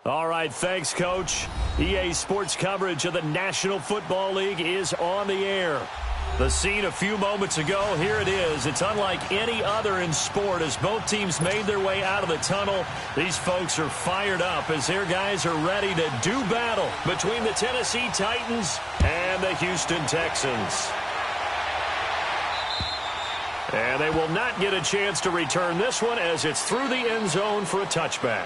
All right, thanks, Coach. EA Sports coverage of the National Football League is on the air. The scene a few moments ago, here it is. It's unlike any other in sport as both teams made their way out of the tunnel. These folks are fired up as their guys are ready to do battle between the Tennessee Titans and the Houston Texans. And they will not get a chance to return this one as it's through the end zone for a touchback.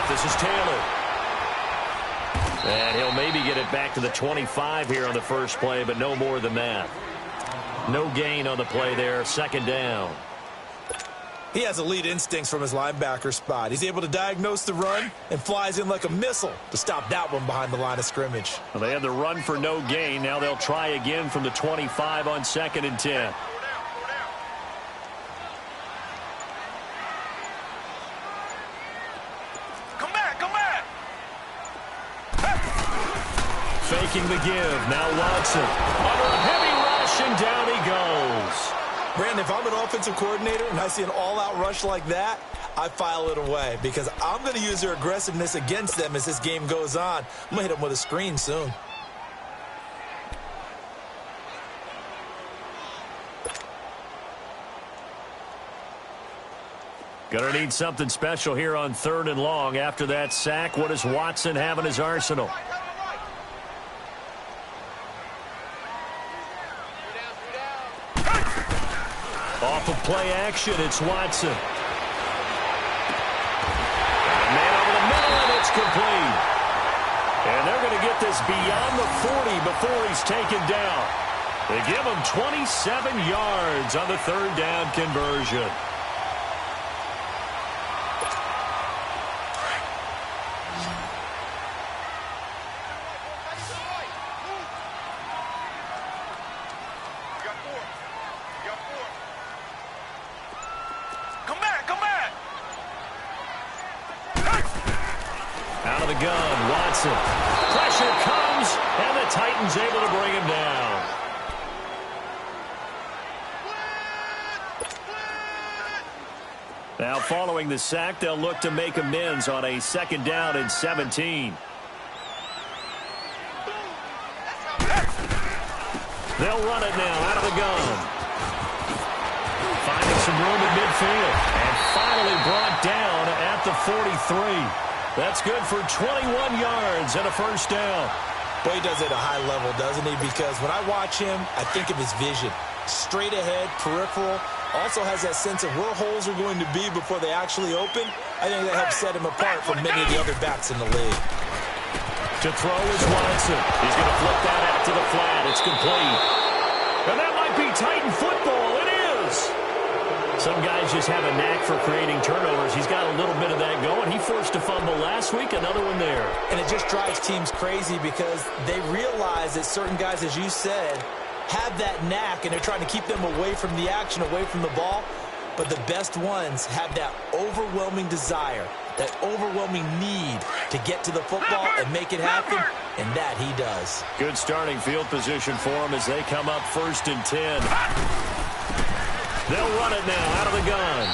This is Taylor. And he'll maybe get it back to the 25 here on the first play, but no more than that. No gain on the play there. Second down. He has elite instincts from his linebacker spot. He's able to diagnose the run and flies in like a missile to stop that one behind the line of scrimmage. Well, they had the run for no gain. Now they'll try again from the 25 on 2nd and 10. Faking the give. Now Watson. Under a heavy rush, and down he goes. Brandon, if I'm an offensive coordinator and I see an all-out rush like that, I file it away because I'm going to use their aggressiveness against them as this game goes on. I'm going to hit them with a screen soon. Going to need something special here on 3rd and long. After that sack, what does Watson have in his arsenal? Off of play action, it's Watson. Man over the middle, and it's complete. And they're going to get this beyond the 40 before he's taken down. They give him 27 yards on the 3rd down conversion. Out of the gun, Watson. Pressure comes, and the Titans able to bring him down. Now following the sack, they'll look to make amends on a 2nd down and 17. They'll run it now out of the gun. Finding some room at midfield. And finally brought down at the 43. That's good for 21 yards and a 1st down. Boy, he does it at a high level, doesn't he? Because when I watch him, I think of his vision. Straight ahead, peripheral. Also has that sense of where holes are going to be before they actually open. I think that helps set him apart from many of the other backs in the league. To throw is Watson. He's going to flip that out to the flat. It's complete. And that might be Titan football. It is. Some guys just have a knack for creating turnovers. He's got a little bit of that going. He forced a fumble last week, another one there. And it just drives teams crazy because they realize that certain guys, as you said, have that knack, and they're trying to keep them away from the action, away from the ball. But the best ones have that overwhelming desire, that overwhelming need to get to the football and make it happen, and that he does. Good starting field position for him as they come up 1st and 10. They'll run it now out of the gun.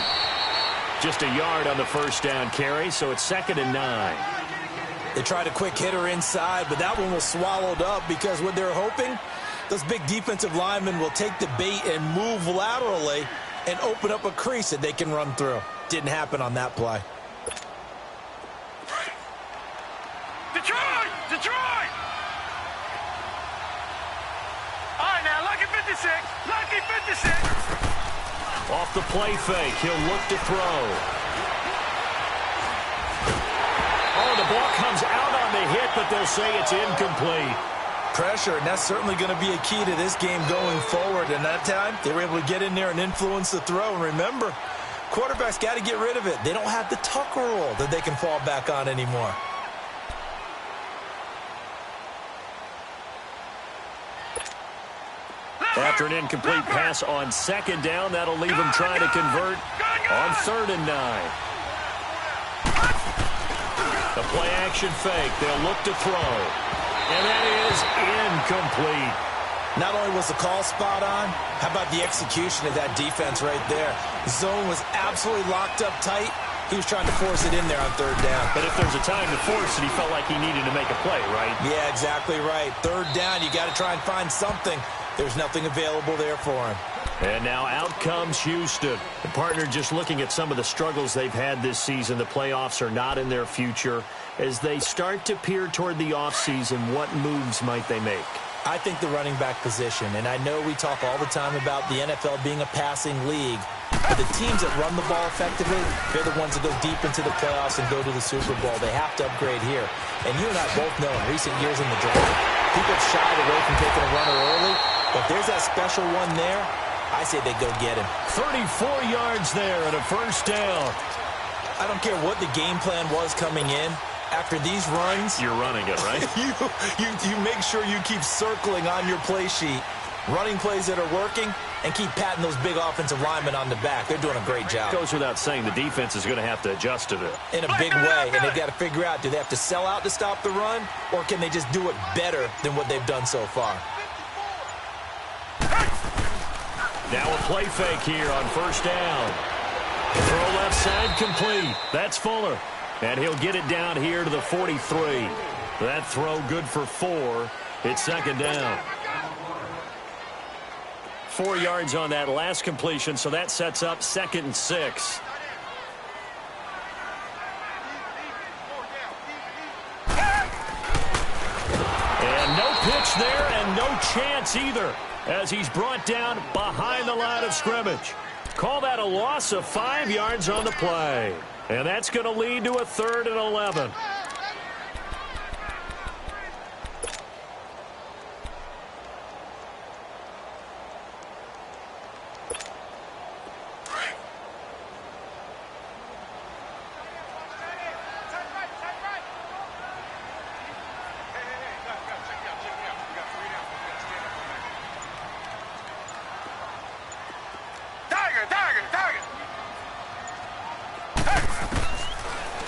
Just a yard on the 1st down carry, so it's 2nd and 9. They tried a quick hitter inside, but that one was swallowed up because what they're hoping, those big defensive linemen will take the bait and move laterally and open up a crease that they can run through. Didn't happen on that play. Detroit! Detroit! All right, now, lucky 56. Lucky 56. Off the play fake, he'll look to throw. Oh, the ball comes out on the hit, but they'll say it's incomplete. Pressure, and that's certainly going to be a key to this game going forward. And that time, they were able to get in there and influence the throw. And remember, Quarterback's got to get rid of it. They don't have the Tucker rule that they can fall back on anymore. After an incomplete pass on second down, that'll leave him trying to convert on 3rd and 9. The play-action fake. They'll look to throw. And that is incomplete. Not only was the call spot on, how about the execution of that defense right there? The zone was absolutely locked up tight. He was trying to force it in there on 3rd down. But if there's a time to force it, he felt like he needed to make a play, right? Yeah, exactly right. 3rd down, you got to try and find something. There's nothing available there for him. And now out comes Houston. The partner just looking at some of the struggles they've had this season. The playoffs are not in their future. As they start to peer toward the offseason, what moves might they make? I think the running back position, and I know we talk all the time about the NFL being a passing league, but the teams that run the ball effectively, they're the ones that go deep into the playoffs and go to the Super Bowl. They have to upgrade here. And you and I both know in recent years in the draft, people have shied away from taking a runner early. But if there's that special one there, I say they go get him. 34 yards there and a 1st down. I don't care what the game plan was coming in. After these runs, you're running it, right? you make sure you keep circling on your play sheet, running plays that are working, and keep patting those big offensive linemen on the back. They're doing a great job. Goes without saying the defense is going to have to adjust to it. In a big way, and they've got to figure out, do they have to sell out to stop the run, or can they just do it better than what they've done so far? Now a play fake here on 1st down. Throw left side complete. That's Fuller. And he'll get it down here to the 43. That throw good for 4. It's 2nd down. 4 yards on that last completion, so that sets up 2nd and 6. And no pitch there and no chance either, as he's brought down behind the line of scrimmage. Call that a loss of 5 yards on the play. And that's going to lead to a 3rd and 11.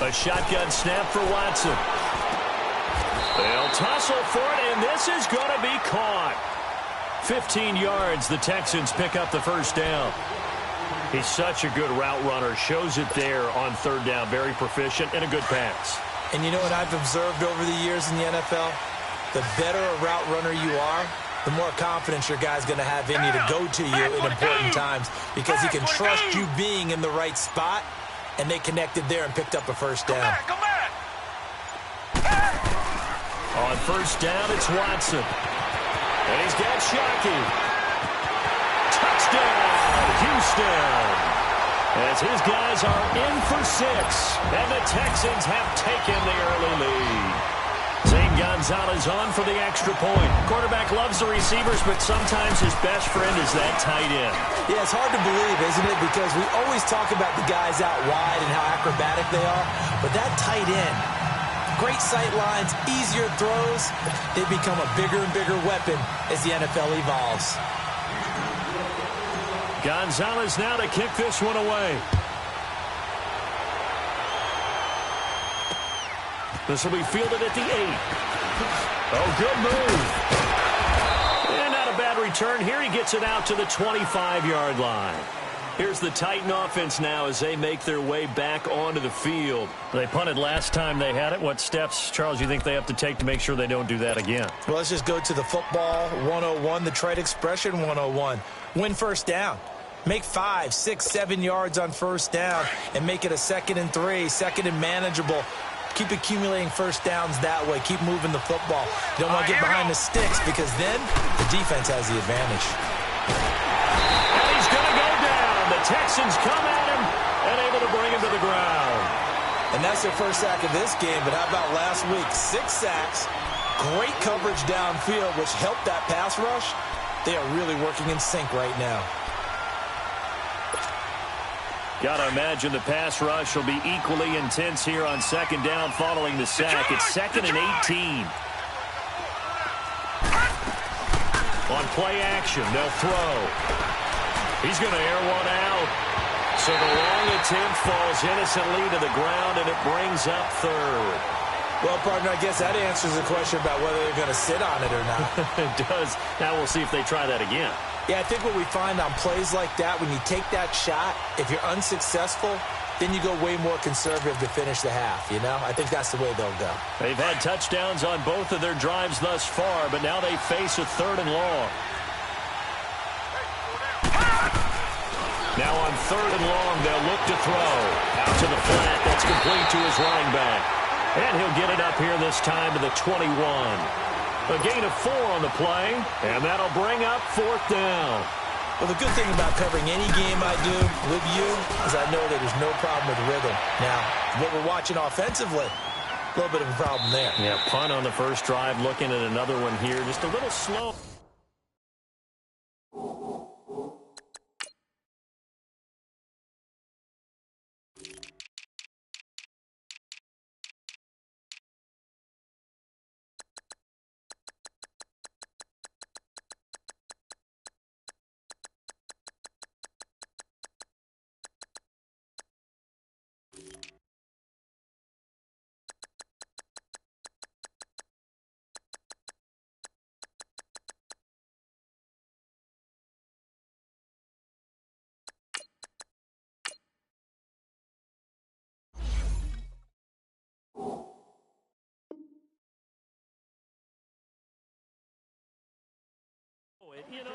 A shotgun snap for Watson. They'll tussle for it, and this is going to be caught. 15 yards, the Texans pick up the 1st down. He's such a good route runner. Shows it there on 3rd down. Very proficient and a good pass. And you know what I've observed over the years in the NFL? The better a route runner you are, the more confidence your guy's going to have in you to go to you in important times, because he can trust you being in the right spot. And they connected there and picked up a 1st down. Come back. On 1st down, it's Watson. And he's got Shockey. Touchdown, Houston. As his guys are in for 6. And the Texans have taken the early lead. Zane Gonzalez on for the extra point. Quarterback loves the receivers, but sometimes his best friend is that tight end. Yeah, it's hard to believe, isn't it? Because we always talk about the guys out wide and how acrobatic they are. But that tight end, great sight lines, easier throws, they become a bigger and bigger weapon as the NFL evolves. Gonzalez now to kick this one away. This will be fielded at the 8. Oh, good move. And not a bad return. Here he gets it out to the 25-yard line. Here's the Titan offense now as they make their way back onto the field. They punted last time they had it. What steps, Charles, you think they have to take to make sure they don't do that again? Well, let's just go to the football 101, the trade expression 101. Win 1st down. Make 5, 6, 7 yards on 1st down and make it a 2nd and 3, 2nd and manageable. Keep accumulating 1st downs that way. Keep moving the football. You don't want to get behind the sticks, because then the defense has the advantage. And he's going to go down. The Texans come at him and able to bring him to the ground. And that's their first sack of this game. But how about last week? 6 sacks. Great coverage downfield, which helped that pass rush. They are really working in sync right now. Got to imagine the pass rush will be equally intense here on second down following the sack. It's 2nd and 18. On play action, they'll throw. He's going to air one out. So the long attempt falls innocently to the ground, and it brings up third. Well, partner, I guess that answers the question about whether they're going to sit on it or not. It does. Now we'll see if they try that again. Yeah, I think what we find on plays like that, when you take that shot, if you're unsuccessful, then you go way more conservative to finish the half, you know? I think that's the way they'll go. They've had touchdowns on both of their drives thus far, but now they face a 3rd and long. Now on 3rd and long, they'll look to throw. Out to the flat. That's complete to his running back. And he'll get it up here this time to the 21. A gain of 4 on the play, and that'll bring up 4th down. Well, the good thing about covering any game I do with you is I know that there's no problem with rhythm. Now, what we're watching offensively, a little bit of a problem there. Yeah, punt on the first drive, looking at another one here. Just a little slow. You know,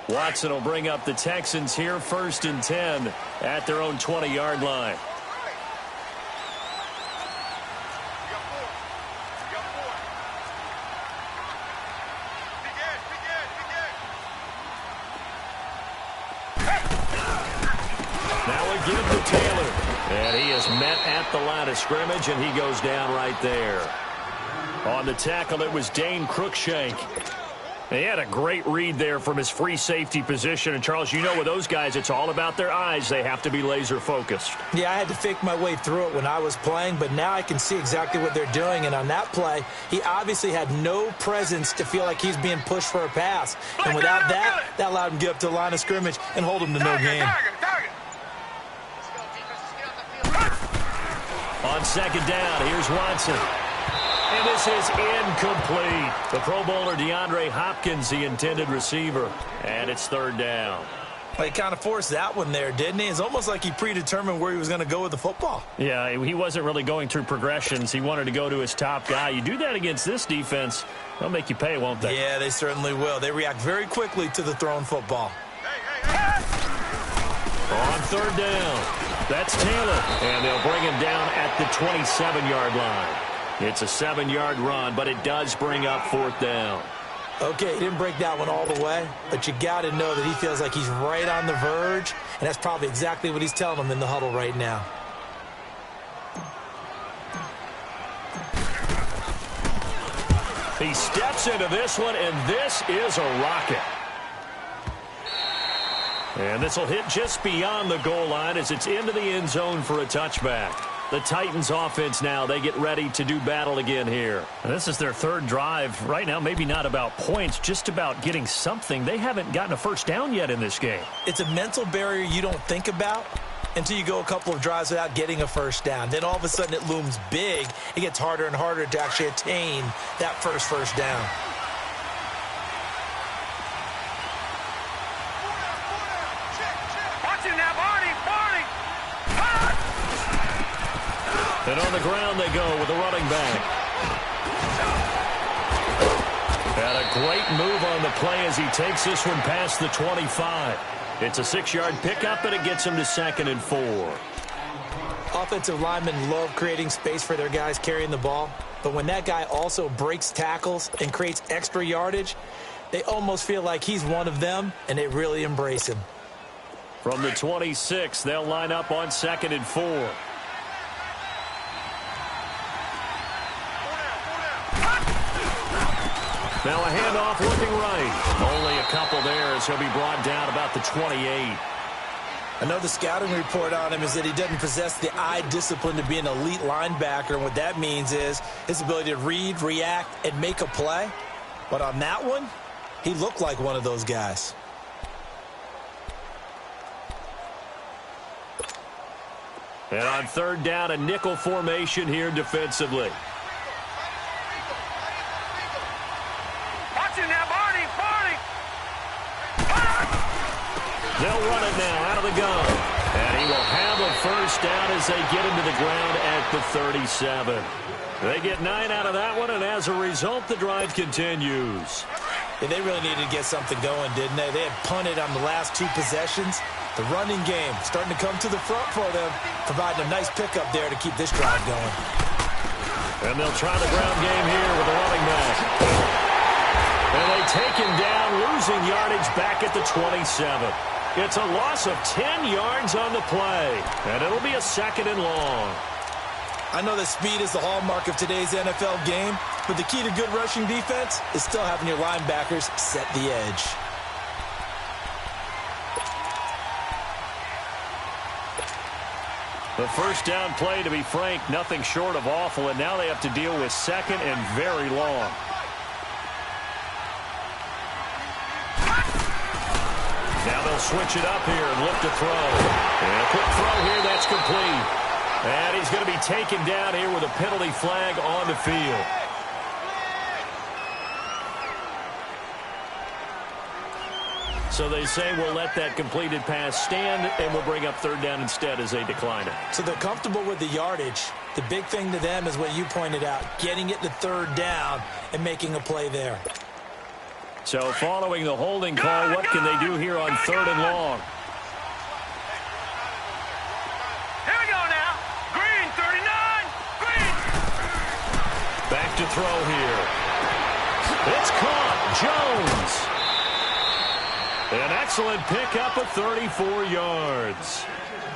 Watson will bring up the Texans here 1st and 10 at their own 20-yard line. And he is met at the line of scrimmage, and he goes down right there. On the tackle, it was Dane Cruikshank. He had a great read there from his free safety position. And, Charles, you know with those guys, it's all about their eyes. They have to be laser-focused. Yeah, I had to fake my way through it when I was playing, but now I can see exactly what they're doing. And on that play, he obviously had no presence to feel like he's being pushed for a pass. And without that, that allowed him to get up to the line of scrimmage and hold him to no gain. On second down, here's Watson. And this is incomplete. The Pro Bowler DeAndre Hopkins, the intended receiver. And it's 3rd down. Well, he kind of forced that one there, didn't he? It's almost like he predetermined where he was going to go with the football. Yeah, he wasn't really going through progressions. He wanted to go to his top guy. You do that against this defense, they'll make you pay, won't they? Yeah, they certainly will. They react very quickly to the thrown football. On 3rd down. That's Taylor, and they'll bring him down at the 27-yard line. It's a 7-yard run, but it does bring up 4th down. Okay, he didn't break that one all the way, but you got to know that he feels like he's right on the verge, and that's probably exactly what he's telling them in the huddle right now. He steps into this one, and this is a rocket. And this will hit just beyond the goal line as it's into the end zone for a touchback. The Titans offense now, they get ready to do battle again here. And this is their 3rd drive. Right now, maybe not about points, just about getting something. They haven't gotten a first down yet in this game. It's a mental barrier you don't think about until you go a couple of drives without getting a first down. Then all of a sudden it looms big. It gets harder and harder to actually attain that first down. And on the ground they go with the running back. And a great move on the play as he takes this one past the 25. It's a 6-yard pickup, and it gets him to 2nd and 4. Offensive linemen love creating space for their guys carrying the ball. But when that guy also breaks tackles and creates extra yardage, they almost feel like he's one of them, and they really embrace him. From the 26, they'll line up on 2nd and 4. Now a handoff looking right. Only a couple there as he'll be brought down about the 28. I know the scouting report on him is that he doesn't possess the eye discipline to be an elite linebacker. And what that means is his ability to read, react, and make a play. But on that one, he looked like one of those guys. And on 3rd down, a nickel formation here defensively. Watch it now, Barney. They'll run it now out of the gun. And he will have a first down as they get him to the ground at the 37. They get 9 out of that one, and as a result, the drive continues. Yeah, they really needed to get something going, didn't they? They had punted on the last 2 possessions. The running game starting to come to the front for them, providing a nice pickup there to keep this drive going. And they'll try the ground game here with the running back. And they take him down, losing yardage back at the 27. It's a loss of 10 yards on the play, and it'll be a 2nd and long. I know that speed is the hallmark of today's NFL game, but the key to good rushing defense is still having your linebackers set the edge. The first down play, to be frank, nothing short of awful, and now they have to deal with 2nd and very long. Now they'll switch it up here and look to throw. And a quick throw here, that's complete. And he's going to be taken down here with a penalty flag on the field. So they say we'll let that completed pass stand, and we'll bring up 3rd down instead as they decline it. So they're comfortable with the yardage. The big thing to them is what you pointed out, getting it to 3rd down and making a play there. So following the holding call, what can they do here on 3rd and long? Here we go now. Green, 39. Green. Back to throw here. It's caught. Jones. An excellent pickup of 34 yards.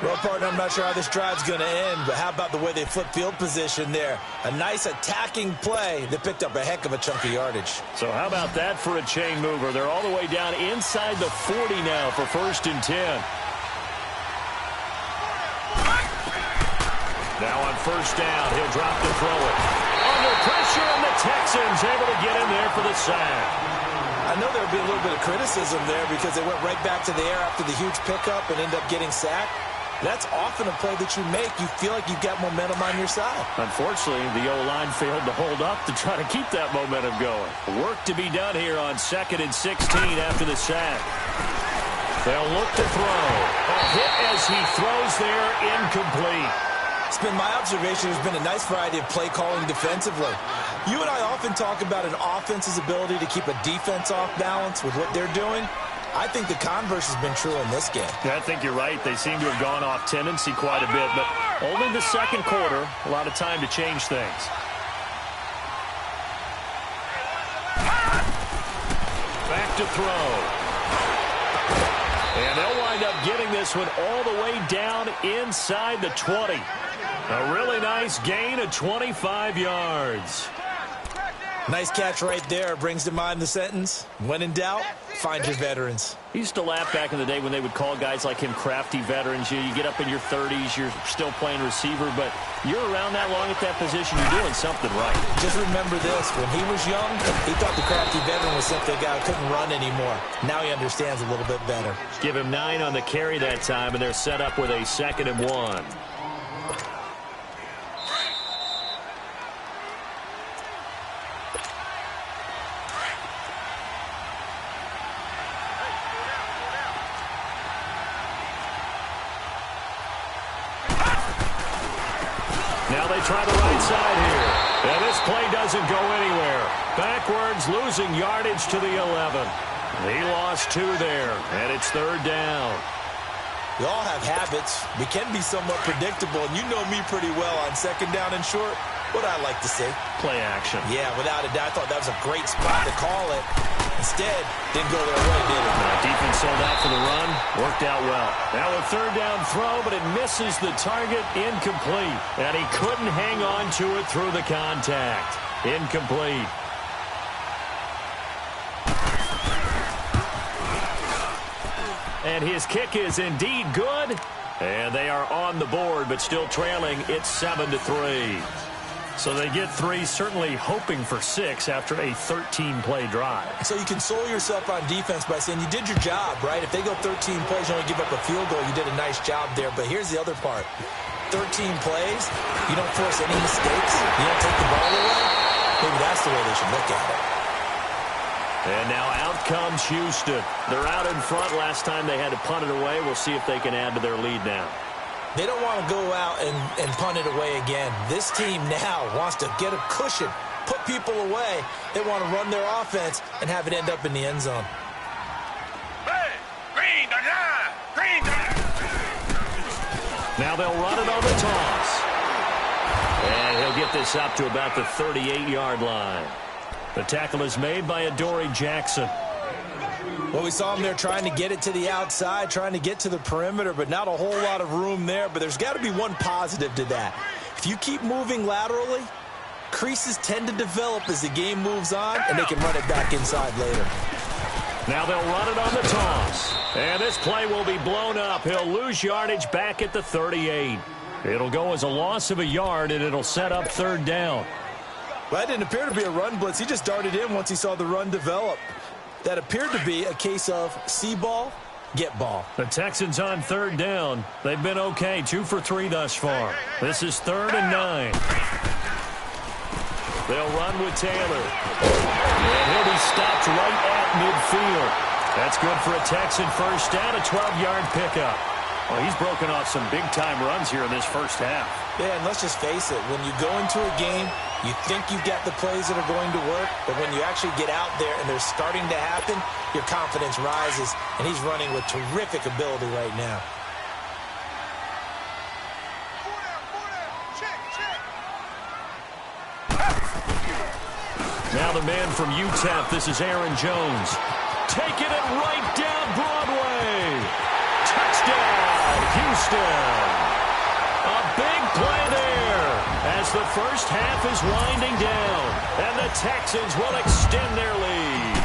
Well, partner, I'm not sure how this drive's going to end, but how about the way they flip field position there? A nice attacking play that picked up a heck of a chunk of yardage. So how about that for a chain mover? They're all the way down inside the 40 now for 1st and 10. Now on 1st down, he'll drop to throw it. Under pressure, and the Texans able to get in there for the sack. I know there would be a little bit of criticism there because they went right back to the air after the huge pickup and ended up getting sacked. That's often a play that you make. You feel like you've got momentum on your side. Unfortunately, the O-line failed to hold up to try to keep that momentum going. Work to be done here on 2nd and 16 after the sack. They'll look to throw. A hit as he throws there, incomplete. It's been my observation there's been a nice variety of play calling defensively. You and I often talk about an offense's ability to keep a defense off balance with what they're doing. I think the converse has been true in this game. Yeah, I think you're right. They seem to have gone off tendency quite a bit, but only the 2nd quarter, a lot of time to change things. Back to throw. And they'll wind up getting this one all the way down inside the 20. A really nice gain of 25 yards. Nice catch right there. Brings to mind the sentence, when in doubt, find your veterans. He used to laugh back in the day when they would call guys like him crafty veterans. You get up in your 30s, you're still playing receiver, but you're around that long at that position, you're doing something right. Just remember this. When he was young, he thought the crafty veteran was simply a guy who couldn't run anymore. Now he understands a little bit better. Give him 9 on the carry that time, and they're set up with a 2nd and 1. Now they try the right side here. And this play doesn't go anywhere. Backwards, losing yardage to the 11. He lost 2 there, and it's 3rd down. We all have habits. We can be somewhat predictable, and you know me pretty well on 2nd down and short. What I like to see. Play action. Yeah, without a doubt. I thought that was a great spot to call it. Instead, didn't go their way, did it? Defense sold out for the run. Worked out well. Now a third down throw, but it misses the target. Incomplete. And he couldn't hang on to it through the contact. Incomplete. And his kick is indeed good. And they are on the board, but still trailing. It's 7-3. So they get 3, certainly hoping for 6 after a 13-play drive. So you console yourself on defense by saying you did your job, right? If they go 13 plays, you only give up a field goal, you did a nice job there. But here's the other part. 13 plays, you don't force any mistakes, you don't take the ball away. Maybe that's the way they should look at it. And now out comes Houston. They're out in front. Last time they had to punt it away. We'll see if they can add to their lead now. They don't want to go out and punt it away again. This team now wants to get a cushion, put people away. They want to run their offense and have it end up in the end zone. Hey, green the line, green the line. Now they'll run it on the toss. And he'll get this up to about the 38-yard line. The tackle is made by Adoree Jackson. Well, we saw him there trying to get it to the outside, trying to get to the perimeter, but not a whole lot of room there. But there's got to be one positive to that. If you keep moving laterally, creases tend to develop as the game moves on, and they can run it back inside later. Now they'll run it on the toss. And this play will be blown up. He'll lose yardage back at the 38. It'll go as a loss of a yard, and it'll set up third down. Well, that didn't appear to be a run blitz. He just darted in once he saw the run develop. That appeared to be a case of see ball, get ball. The Texans on third down. They've been okay, 2 for 3 thus far. This is 3rd and 9. They'll run with Taylor. And he'll be stopped right at midfield. That's good for a Texan first down, a 12-yard pickup. Well, he's broken off some big-time runs here in this first half. Yeah, and let's just face it. When you go into a game, you think you've got the plays that are going to work, but when you actually get out there and they're starting to happen, your confidence rises, and he's running with terrific ability right now. Now the man from UTEP, this is Aaron Jones. Taking it right down Broadway. Touchdown, Houston. A big play there as the first half is winding down, and the Texans will extend their lead.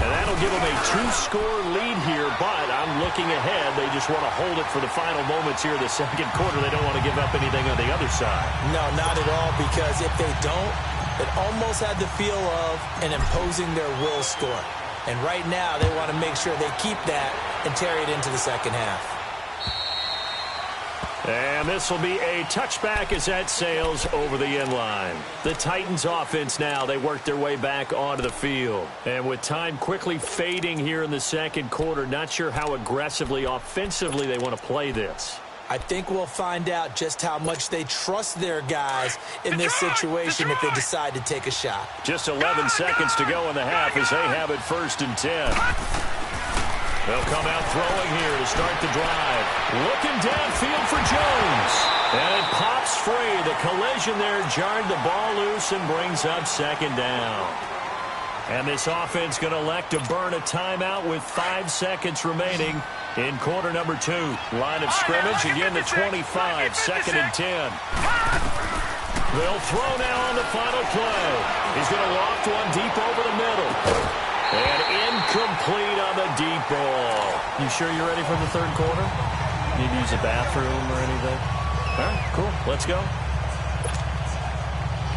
And that'll give them a 2-score lead here, but I'm looking ahead. They just want to hold it for the final moments here in the second quarter. They don't want to give up anything on the other side. No, not at all, because if they don't, it almost had the feel of an imposing their will score. And right now, they want to make sure they keep that and carry it into the second half. And this will be a touchback as that sails over the end line. The Titans offense now, they work their way back onto the field. And with time quickly fading here in the second quarter, not sure how aggressively, offensively they want to play this. I think we'll find out just how much they trust their guys in this situation if they decide to take a shot. Just 11 seconds to go in the half as they have it 1st and 10. They'll come out throwing here to start the drive. Looking downfield for Jones. And it pops free. The collision there jarred the ball loose and brings up 2nd down. And this offense going to elect to burn a timeout with 5 seconds remaining in quarter number 2. Line of scrimmage, again the 25, 2nd and 10. They'll throw now on the final play. He's going to loft one deep over the middle. And incomplete on the deep ball. You sure you're ready for the third quarter? Need to use a bathroom or anything? All right, cool. Let's go.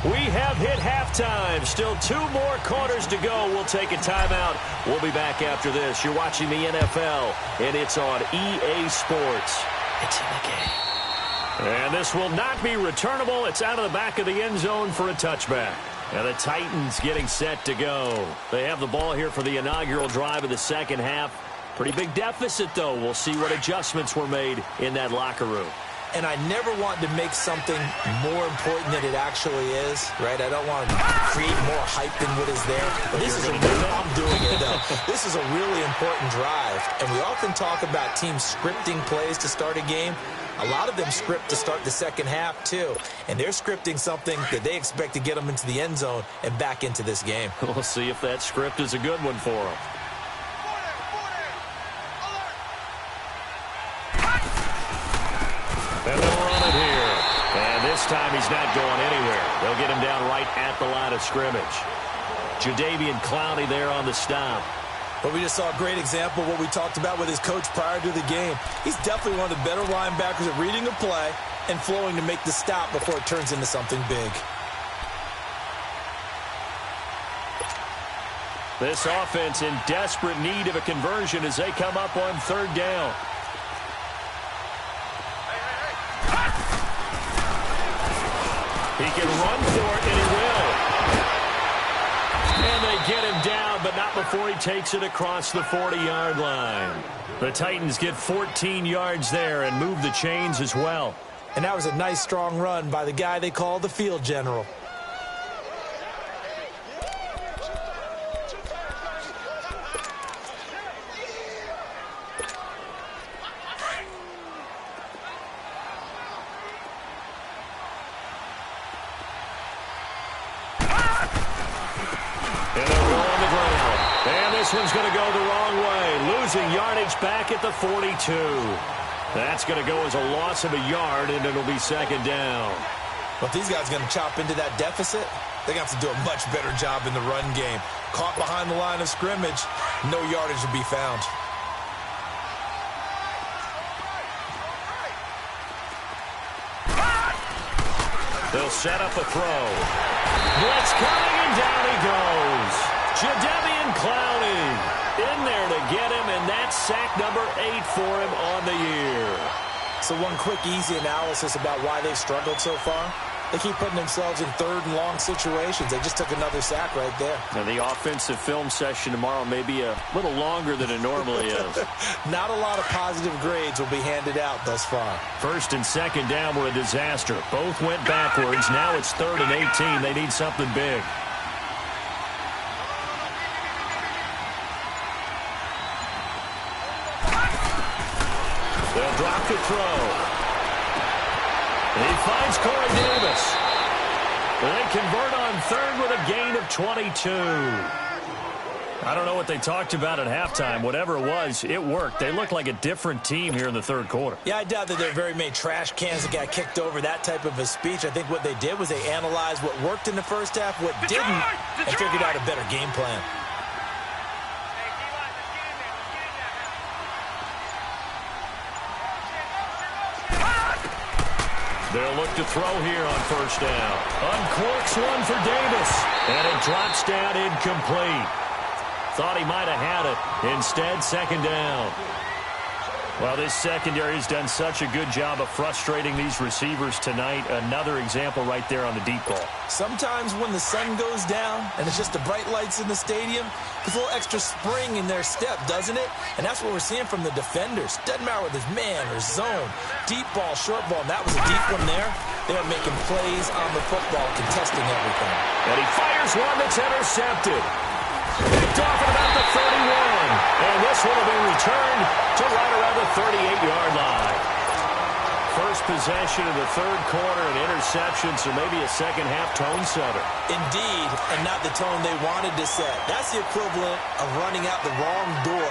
We have hit halftime. Still 2 more quarters to go. We'll take a timeout. We'll be back after this. You're watching the NFL, and it's on EA Sports. It's in the game. And this will not be returnable. It's out of the back of the end zone for a touchback. And the Titans getting set to go. They have the ball here for the inaugural drive of the second half. Pretty big deficit, though. We'll see what adjustments were made in that locker room. And I never want to make something more important than it actually is, right? I don't want to create more hype than what is there. But this is I'm doing it, though. This is a really important drive. And we often talk about teams scripting plays to start a game. A lot of them script to start the second half, too. And they're scripting something that they expect to get them into the end zone and back into this game. We'll see if that script is a good one for them. This time he's not going anywhere. They'll get him down right at the line of scrimmage. Jadeveon Clowney there on the stop. But we just saw a great example of what we talked about with his coach prior to the game. He's definitely one of the better linebackers at reading a play and flowing to make the stop before it turns into something big. This offense in desperate need of a conversion as they come up on third down. He can run for it, and he will. And they get him down, but not before he takes it across the 40-yard line. The Titans get 14 yards there and move the chains as well. And that was a nice, strong run by the guy they call the field general. This one's going to go the wrong way, losing yardage back at the 42. That's going to go as a loss of a yard, and it'll be second down. But these guys are going to chop into that deficit. They're going to have to do a much better job in the run game. Caught behind the line of scrimmage, no yardage will be found. They'll set up a throw. Blitz coming, and down he goes. Jadeveon Clowney in there to get him, and that's sack number 8 for him on the year. So one quick, easy analysis about why they've struggled so far. They keep putting themselves in third and long situations. They just took another sack right there. Now, the offensive film session tomorrow may be a little longer than it normally is. Not a lot of positive grades will be handed out thus far. First and second down were a disaster. Both went backwards. Now it's 3rd and 18. They need something big. They'll drop the throw. He finds Corey Davis. They convert on third with a gain of 22. I don't know what they talked about at halftime. Whatever it was, it worked. They look like a different team here in the third quarter. Yeah, I doubt that there are very many trash cans that got kicked over, that type of a speech. I think what they did was they analyzed what worked in the first half, what didn't, and figured out a better game plan. They'll look to throw here on first down. Uncorks one for Davis, and it drops down incomplete. Thought he might have had it. Instead, second down. Well, this secondary has done such a good job of frustrating these receivers tonight. Another example right there on the deep ball. Sometimes when the sun goes down and it's just the bright lights in the stadium, there's a little extra spring in their step, doesn't it? And that's what we're seeing from the defenders. Doesn't matter whether it's man or zone, deep ball, short ball. And that was a deep one there. They are making plays on the football, contesting everything. And he fires one that's intercepted. Picked off at about the 31. And this will have been returned to right around the 38-yard line. First possession of the third quarter, an interception, so maybe a second-half tone setter. Indeed, and not the tone they wanted to set. That's the equivalent of running out the wrong door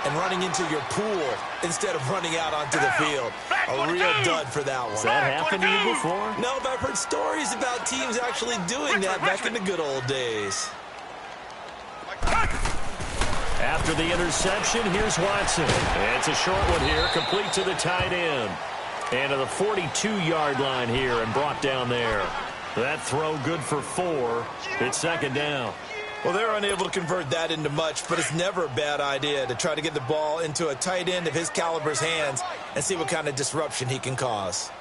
and running into your pool instead of running out onto the field. A real dud for that one. Has that happened to you before? No, but I've heard stories about teams actually doing that back in the good old days. After the interception, here's Watson. It's a short one here, complete to the tight end. And to the 42-yard line here and brought down there. That throw good for 4. It's second down. Well, they're unable to convert that into much, but it's never a bad idea to try to get the ball into a tight end of his caliber's hands and see what kind of disruption he can cause.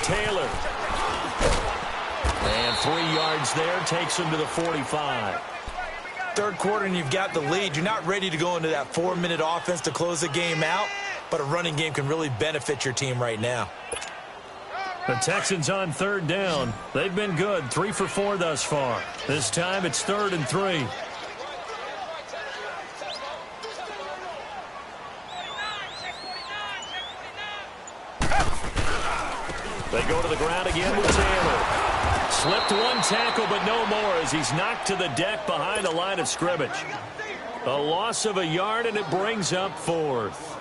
Taylor. And 3 yards there, takes him to the 45. Third quarter and you've got the lead. You're not ready to go into that 4-minute offense to close the game out, but a running game can really benefit your team right now. The Texans on third down. They've been good, 3 for 4 thus far. This time it's 3rd and 3. They go to the ground again with Taylor. Slipped one tackle, but no more as he's knocked to the deck behind the line of scrimmage. A loss of a yard, and it brings up 4th.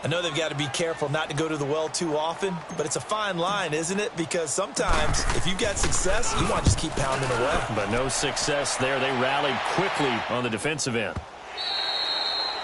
I know they've got to be careful not to go to the well too often, but it's a fine line, isn't it? Because sometimes, if you've got success, you want to just keep pounding away. But no success there. They rallied quickly on the defensive end.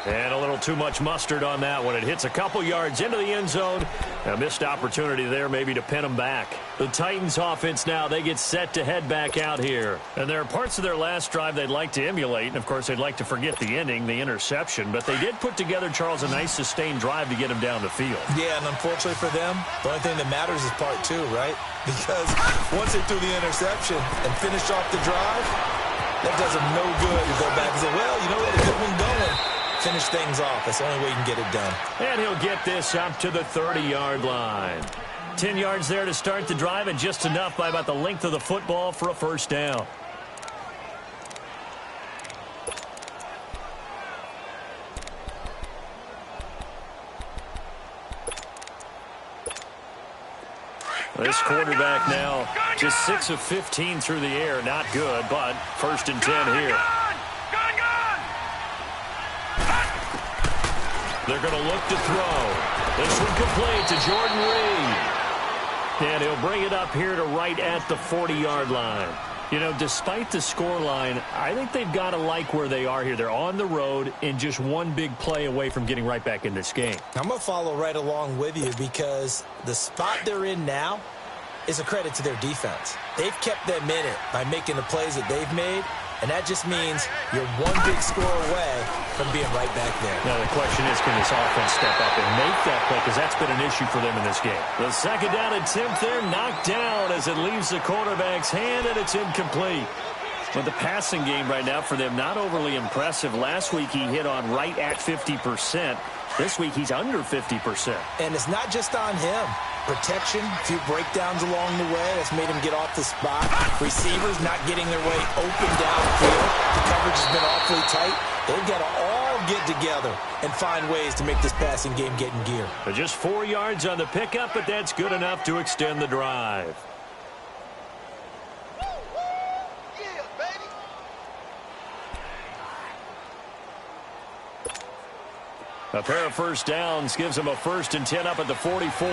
And a little too much mustard on that one. It hits a couple yards into the end zone. A missed opportunity there maybe to pin them back. The Titans offense now, they get set to head back out here. And there are parts of their last drive they'd like to emulate. And, of course, they'd like to forget the ending, the interception. But they did put together, Charles, a nice sustained drive to get them down the field. Yeah, and unfortunately for them, the only thing that matters is part 2, right? Because once they threw the interception and finished off the drive, that does them no good to go back and say, well, you know what, a good one going. Finish things off. That's the only way you can get it done. And he'll get this up to the 30-yard line. 10 yards there to start the drive, and just enough by about the length of the football for a first down. This quarterback now just 6 of 15 through the air. Not good, but 1st and 10 here. They're going to look to throw. This one complete to Jordan Reed. And he'll bring it up here to right at the 40-yard line. You know, despite the scoreline, I think they've got to like where they are here. They're on the road and just one big play away from getting right back in this game. I'm going to follow right along with you because the spot they're in now is a credit to their defense. They've kept them in it by making the plays that they've made, and that just means you're one big score away from being right back there. Now the question is, can this offense step up and make that play? Because that's been an issue for them in this game. The second down attempt there knocked down as it leaves the quarterback's hand, and it's incomplete. But the passing game right now for them, not overly impressive. Last week he hit on right at 50%. This week he's under 50%. And it's not just on him. Protection, a few breakdowns along the way. That's made him get off the spot. Receivers not getting their way open downfield. The coverage has been awfully tight. They've got to all get together and find ways to make this passing game get in gear. But just 4 yards on the pickup, but that's good enough to extend the drive. A pair of first downs gives them a 1st and 10 up at the 44.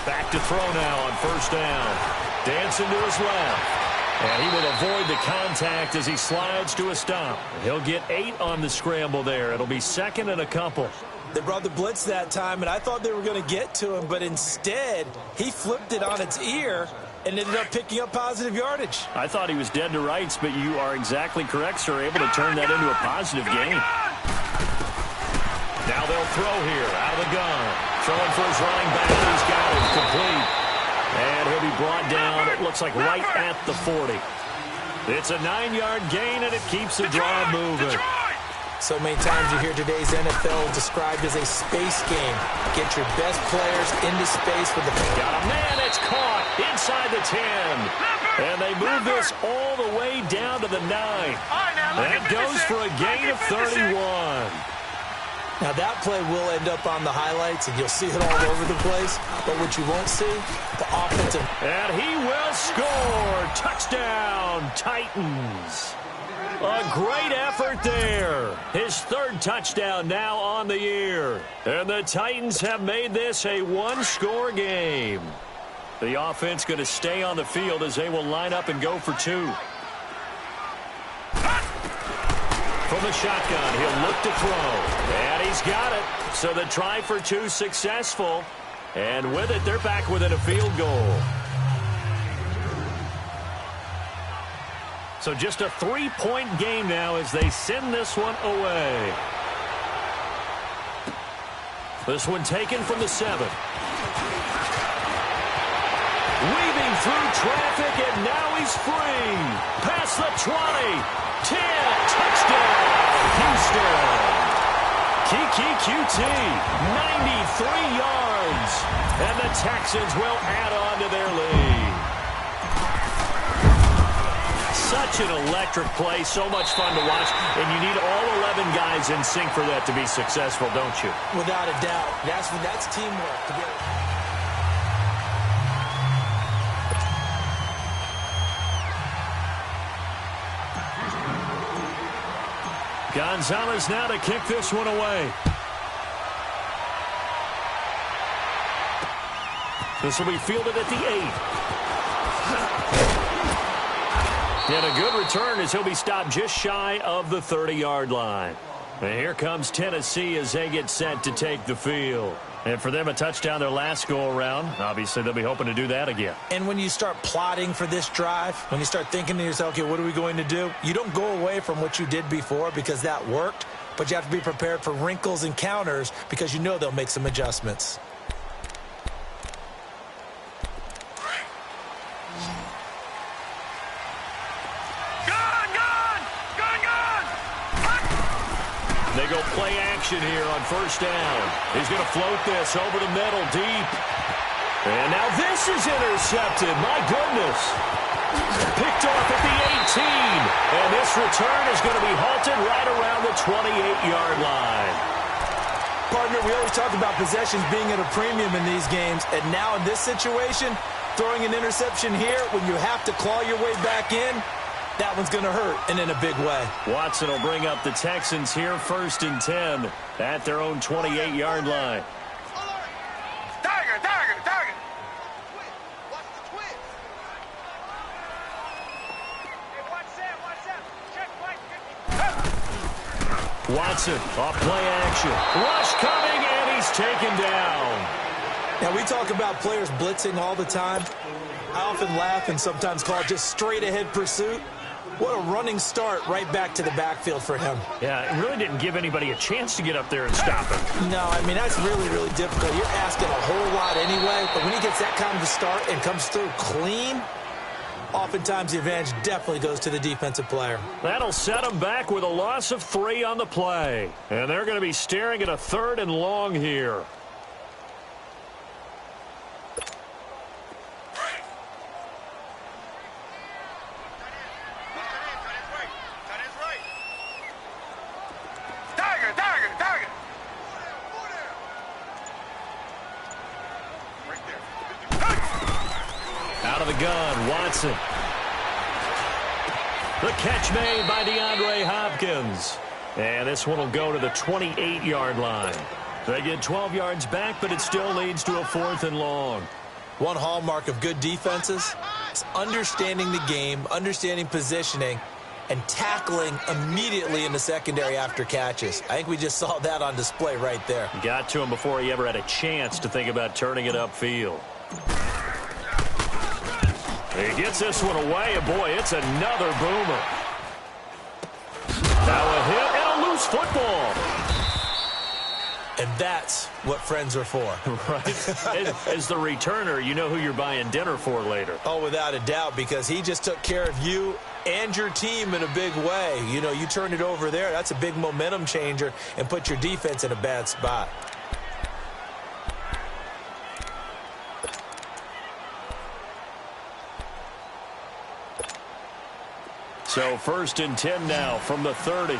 Back to throw now on first down. Dancing to his left. And he will avoid the contact as he slides to a stop. He'll get 8 on the scramble there. It'll be 2nd and a couple. They brought the blitz that time, and I thought they were going to get to him, but instead he flipped it on its ear and ended up picking up positive yardage. I thought he was dead to rights, but you are exactly correct, sir. Able to turn that into a positive gain. Now they'll throw here out of the gun. Throwing for his running back. He's got it. Complete. And he'll be brought down, it looks like right at the 40. It's a 9-yard gain, and it keeps the drive moving. So many times you hear today's NFL described as a space game. Get your best players into space with the... Got a man, it's caught inside the 10. And they move this all the way down to the 9. That goes for a gain of 31. Now that play will end up on the highlights, and you'll see it all over the place. But what you won't see, the offensive... And he will score. Touchdown, Titans. A great effort there. His 3rd touchdown now on the year. And the Titans have made this a 1-score game. The offense going to stay on the field as they will line up and go for 2. From the shotgun, he'll look to throw. And he's got it. So the try for 2 successful. And with it, they're back within a field goal. So just a 3-point game now as they send this one away. This one taken from the 7. Weaving through traffic, and now he's free. Past the 20. 10. Touchdown, Houston. Kiki QT, 93 yards. And the Texans will add on to their lead. such an electric play, so much fun to watch, and you need all 11 guys in sync for that to be successful, don't you? Without a doubt. That's teamwork. To be able to... Gonzalez now to kick this one away. This will be fielded at the 8. And a good return as he'll be stopped just shy of the 30-yard line. And here comes Tennessee as they get set to take the field. And for them, a touchdown their last go-around. Obviously, they'll be hoping to do that again. And when you start plotting for this drive, when you start thinking to yourself, okay, what are we going to do? You don't go away from what you did before because that worked, but you have to be prepared for wrinkles and counters because you know they'll make some adjustments. They go play action here on first down. He's going to float this over the middle deep. And now this is intercepted. My goodness. Picked off at the 18. And this return is going to be halted right around the 28-yard line. Partner, we always talk about possessions being at a premium in these games. And now in this situation, throwing an interception here when you have to claw your way back in, that one's going to hurt, and in a big way. Watson will bring up the Texans here, 1st and 10 at their own 28-yard line. Tiger, tiger, tiger. Watch the twist. Hey, watch Sam, watch Sam. Check flight 50. Watson off play action. Rush coming, and he's taken down. Now, we talk about players blitzing all the time. I often laugh and sometimes call it just straight-ahead pursuit. What a running start right back to the backfield for him. Yeah, it really didn't give anybody a chance to get up there and stop him. No, I mean, that's really, really difficult. You're asking a whole lot anyway, but when he gets that kind of a start and comes through clean, oftentimes the advantage definitely goes to the defensive player. That'll set him back with a loss of 3 on the play. And they're going to be staring at a 3rd and long here. Gun, Watson. The catch made by DeAndre Hopkins. And this one will go to the 28-yard line. They get 12 yards back, but it still leads to a 4th and long. One hallmark of good defenses is understanding the game, understanding positioning, and tackling immediately in the secondary after catches. I think we just saw that on display right there. Got to him before he ever had a chance to think about turning it upfield. He gets this one away, and boy, it's another boomer. Now a hit and a loose football. And that's what friends are for. Right. As the returner, you know who you're buying dinner for later. Oh, without a doubt, because he just took care of you and your team in a big way. You know, you turn it over there, that's a big momentum changer and put your defense in a bad spot. So 1st and 10 now from the 30.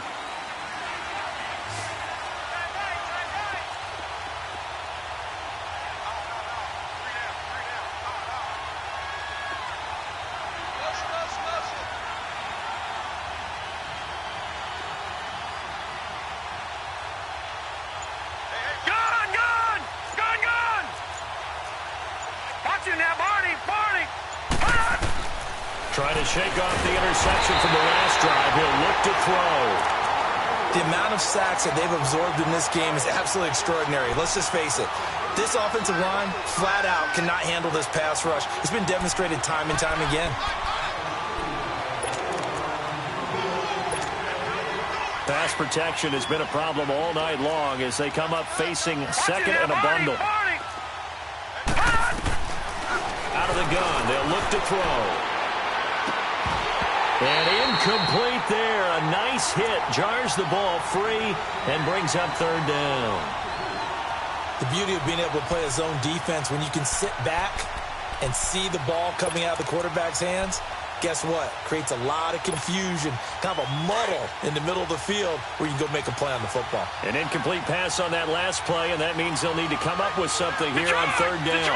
Trying to shake off the interception from the last drive. He'll look to throw. The amount of sacks that they've absorbed in this game is absolutely extraordinary. Let's just face it. This offensive line, flat out, cannot handle this pass rush. It's been demonstrated time and time again. Pass protection has been a problem all night long as they come up facing second and a bundle. Out of the gun, they'll look to throw. And incomplete there. A nice hit. Jars the ball free and brings up 3rd down. The beauty of being able to play a zone defense when you can sit back and see the ball coming out of the quarterback's hands guess what? Creates a lot of confusion, kind of a muddle in the middle of the field where you can go make a play on the football. An incomplete pass on that last play, and that means they'll need to come up with something here on third down.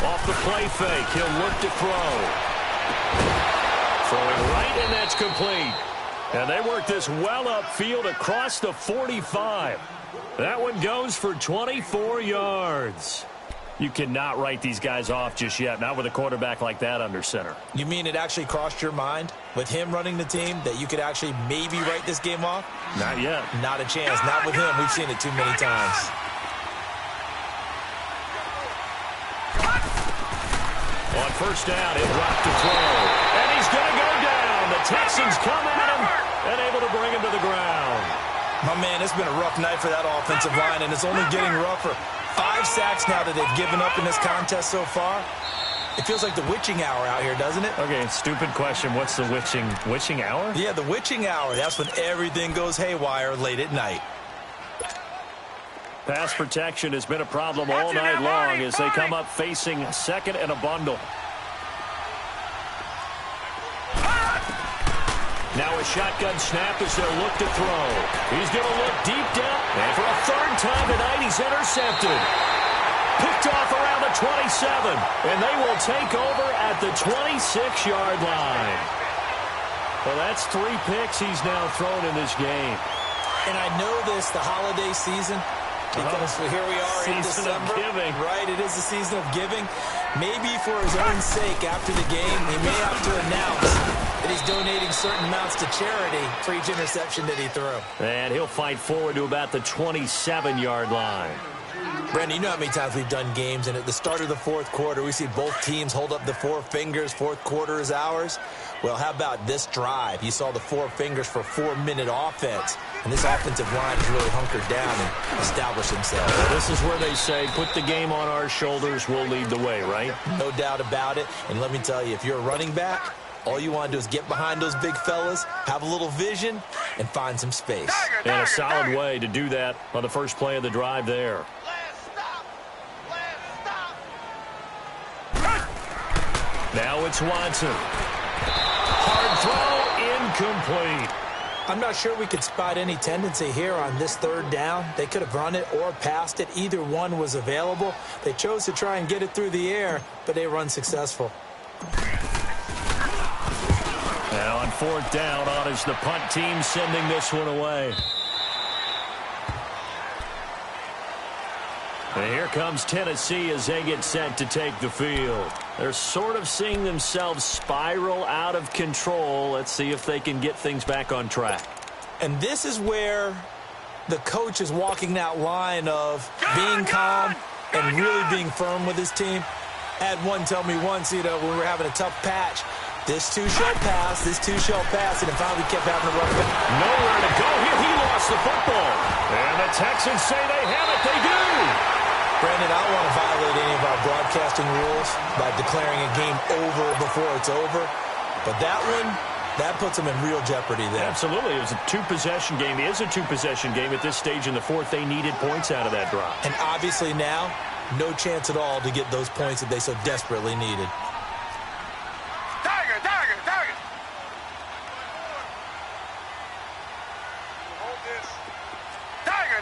Off the play fake, he'll look to throw. Throwing right, and that's complete. And they work this well upfield across the 45. That one goes for 24 yards. You cannot write these guys off just yet, not with a quarterback like that under center. You mean it actually crossed your mind with him running the team that you could actually maybe write this game off? Not yet. Not a chance. Not with him. We've seen it too many times. On first down, he'll drop to throw. And he's going to go down. The Texans come at him and able to bring him to the ground. My man, it's been a rough night for that offensive line, and it's only getting rougher. 5 sacks now that they've given up in this contest so far. It feels like the witching hour out here, doesn't it? Okay, stupid question. What's the witching hour? Yeah, the witching hour. That's when everything goes haywire late at night. Pass protection has been a problem all night long as they come up facing second and a bundle. Now a shotgun snap as they'll look to throw. He's going to look deep down. And for a third time tonight, he's intercepted. Picked off around the 27. And they will take over at the 26-yard line. Well, that's 3 picks he's now thrown in this game. And I know this, the holiday season, because here we are in December. Season of giving. Right, it is the season of giving. Maybe for his own sake after the game, he may have to announce that he's donating certain amounts to charity for each interception that he threw. And he'll fight forward to about the 27-yard line. Brandon, you know how many times we've done games, and at the start of the fourth quarter, we see both teams hold up the 4 fingers, fourth quarter is ours. Well, how about this drive? You saw the 4 fingers for 4-minute offense, and this offensive line has really hunkered down and established themselves. Well, this is where they say, put the game on our shoulders, we'll lead the way, right? No doubt about it, and let me tell you, if you're a running back, all you want to do is get behind those big fellas, have a little vision, and find some space. And a solid way to do that on the first play of the drive there. Now it's Watson. Hard throw, incomplete. I'm not sure we could spot any tendency here on this third down. They could have run it or passed it. Either one was available. They chose to try and get it through the air, but they were unsuccessful. Now on fourth down, on is the punt team sending this one away. And here comes Tennessee as they get set to take the field. They're sort of seeing themselves spiral out of control. Let's see if they can get things back on track. And this is where the coach is walking that line of being calm and really being firm with his team. I had one tell me once, when we were having a tough patch, this too shall pass, and it finally kept having to run back. Nowhere to go here. He lost the football. And the Texans say they have it. They do. Brandon, I don't want to violate any of our broadcasting rules by declaring a game over before it's over. But that one, that puts them in real jeopardy there. Absolutely. It was a 2-possession game. It is a 2-possession game at this stage in the fourth. They needed points out of that drive. And obviously now, no chance at all to get those points that they so desperately needed. Target. Hold this. Target.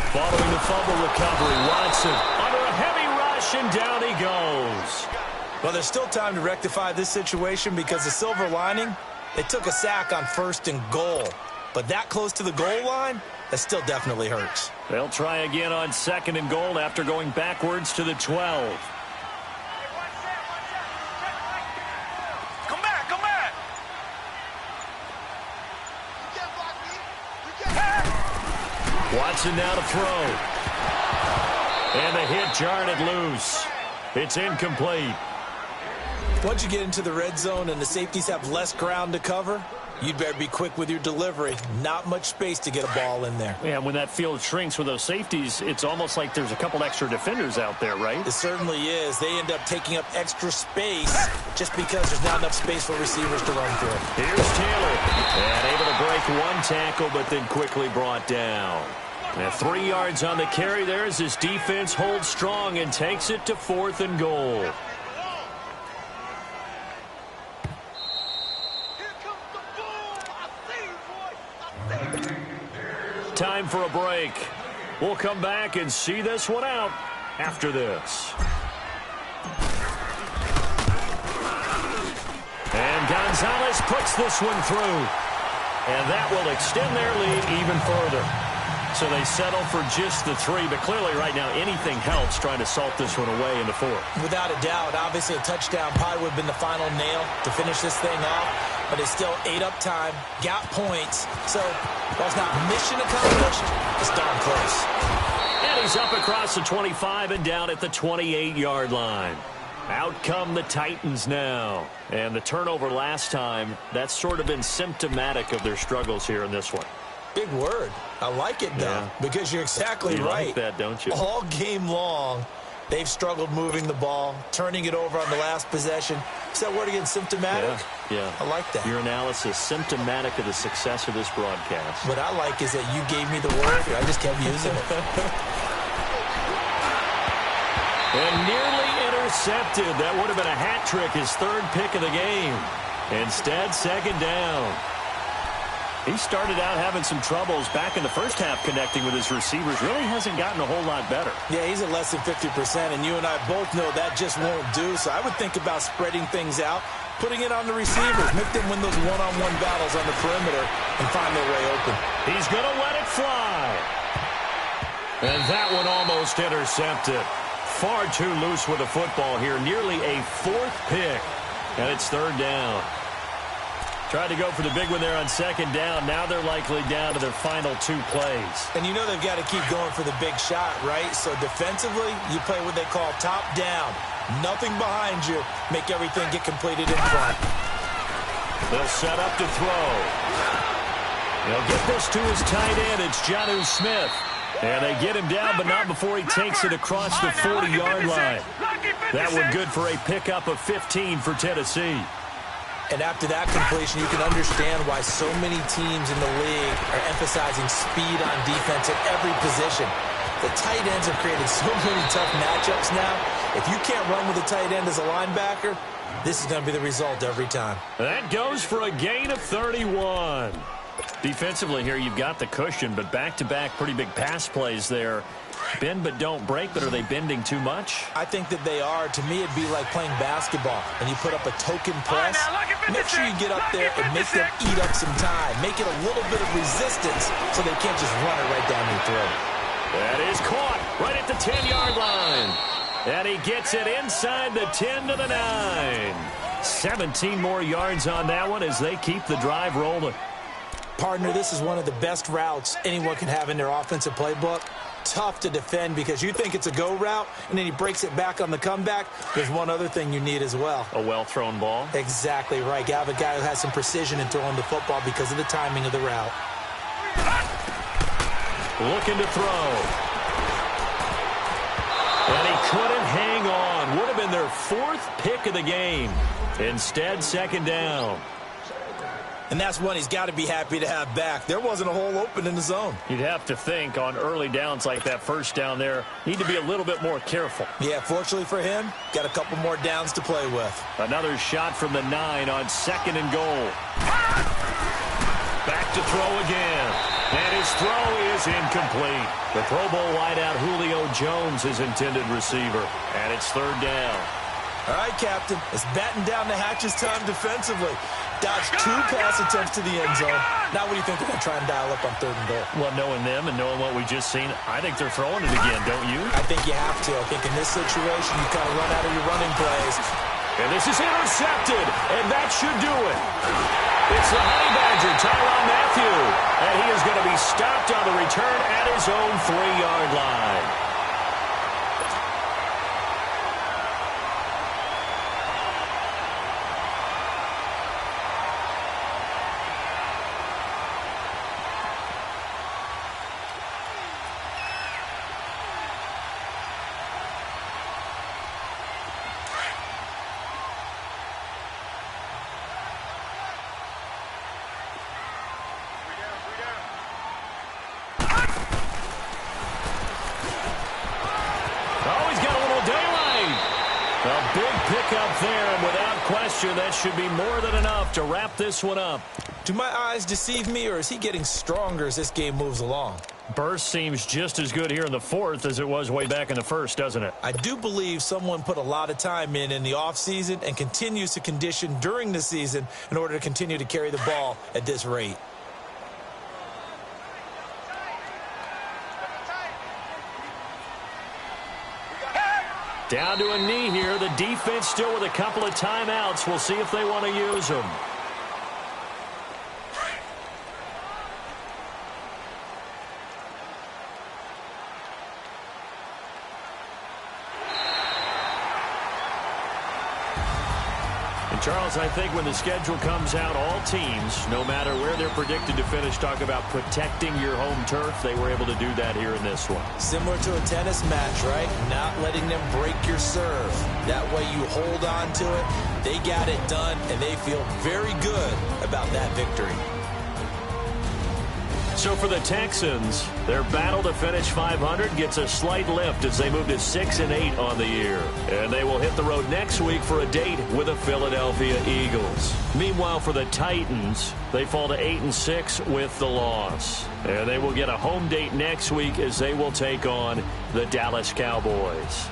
Following the fumble recovery, Watson under a heavy rush, and down he goes. Well, there's still time to rectify this situation because the silver lining, they took a sack on 1st and goal. But that close to the goal line, that still definitely hurts. They'll try again on 2nd and goal after going backwards to the 12. Come back. Watson now to throw. And the hit jarred it loose. It's incomplete. Once you get into the red zone and the safeties have less ground to cover, You'd better be quick with your delivery. Not much space to get a ball in there. Yeah, when that field shrinks with those safeties, it's almost like there's a couple extra defenders out there, right? It certainly is. They end up taking up extra space just because there's not enough space for receivers to run through. Here's Taylor. And able to break one tackle, but then quickly brought down. And 3 yards on the carry there as his defense holds strong and takes it to 4th and goal. Time for a break. We'll come back and see this one out after this. And Gonzalez puts this one through. And that will extend their lead even further. So they settle for just the 3, but clearly right now anything helps trying to salt this one away in the 4th. Without a doubt, obviously a touchdown probably would have been the final nail to finish this thing off, but it's still ate up time, got points, so while it's not mission accomplished, it's darn close. And he's up across the 25 and down at the 28-yard line. Out come the Titans now. And the turnover last time, that's sort of been symptomatic of their struggles here in this one. Big word. I like it, though, because you're exactly right. You like that, don't you? All game long, they've struggled moving the ball, turning it over on the last possession. Is that word again, symptomatic? Yeah. I like that. Your analysis, symptomatic of the success of this broadcast. What I like is that you gave me the word, I just kept using it. And nearly intercepted. That would have been a hat trick, his 3rd pick of the game. Instead, 2nd down. He started out having some troubles back in the first half connecting with his receivers. Really hasn't gotten a whole lot better. Yeah, he's at less than 50%, and you and I both know that just won't do. So I would think about spreading things out, putting it on the receivers, make them win those one-on-one battles on the perimeter, and find their way open. He's going to let it fly. And that one almost intercepted. Far too loose with the football here. Nearly a 4th pick. And it's 3rd down. Tried to go for the big one there on 2nd down. Now they're likely down to their final 2 plays. And you know they've got to keep going for the big shot, right? So defensively, you play what they call top down. Nothing behind you. Make everything get completed in front. They'll set up to throw. They'll get this to his tight end. It's Jonnu Smith. And they get him down, but not before he takes it across the 40-yard line. That one good for a pickup of 15 for Tennessee. And after that completion, you can understand why so many teams in the league are emphasizing speed on defense at every position. The tight ends have created so many tough matchups now. If you can't run with a tight end as a linebacker, this is going to be the result every time. That goes for a gain of 31. Defensively here, you've got the cushion, but back-to-back pretty big pass plays there. Bend but don't break, but are they bending too much? I think that they are. To me, it'd be like playing basketball, and you put up a token press. Make sure you get up there and make them eat up some time. Make it a little bit of resistance so they can't just run it right down your throat. That is caught right at the 10-yard line. And he gets it inside the 10 to the 9. 17 more yards on that one as they keep the drive rolling. Partner, this is one of the best routes anyone can have in their offensive playbook. Tough to defend because you think it's a go route, and then he breaks it back on the comeback. There's one other thing you need as well. A well-thrown ball? Exactly right. You have a guy who has some precision in throwing the football because of the timing of the route. Looking to throw. And he couldn't hang on. Would have been their 4th pick of the game. Instead, 2nd down. And that's one he's got to be happy to have back. There wasn't a hole open in the zone. You'd have to think on early downs like that first down there, need to be a little bit more careful. Yeah, fortunately for him, got a couple more downs to play with. Another shot from the 9 on 2nd and goal. Back to throw again. And his throw is incomplete. The Pro Bowl wideout Julio Jones, his intended receiver. And it's 3rd down. All right, Captain. It's batten down the hatches time defensively. Dodged 2 pass attempts to the end zone. Now what do you think they're going to try and dial up on 3rd and goal? Well, knowing them and knowing what we just seen, I think they're throwing it again, don't you? I think you have to. I think in this situation, you kind of run out of your running plays. And this is intercepted, and that should do it. It's the Honey Badger, Tyrann Mathieu, and he is going to be stopped on the return at his own 3-yard line. Big pickup there, and without question, that should be more than enough to wrap this one up. Do my eyes deceive me, or is he getting stronger as this game moves along? Burst seems just as good here in the fourth as it was way back in the first, doesn't it? I do believe someone put a lot of time in the offseason and continues to condition during the season in order to continue to carry the ball at this rate. Down to a knee here. The defense still with a couple of timeouts. We'll see if they want to use them. Charles, I think when the schedule comes out, all teams, no matter where they're predicted to finish, talk about protecting your home turf. They were able to do that here in this one. Similar to a tennis match, right? Not letting them break your serve. That way you hold on to it. They got it done, and they feel very good about that victory. So for the Texans, their battle to finish 500 gets a slight lift as they move to 6-8 on the year. And they will hit the road next week for a date with the Philadelphia Eagles. Meanwhile, for the Titans, they fall to 8-6 with the loss. And they will get a home date next week as they will take on the Dallas Cowboys.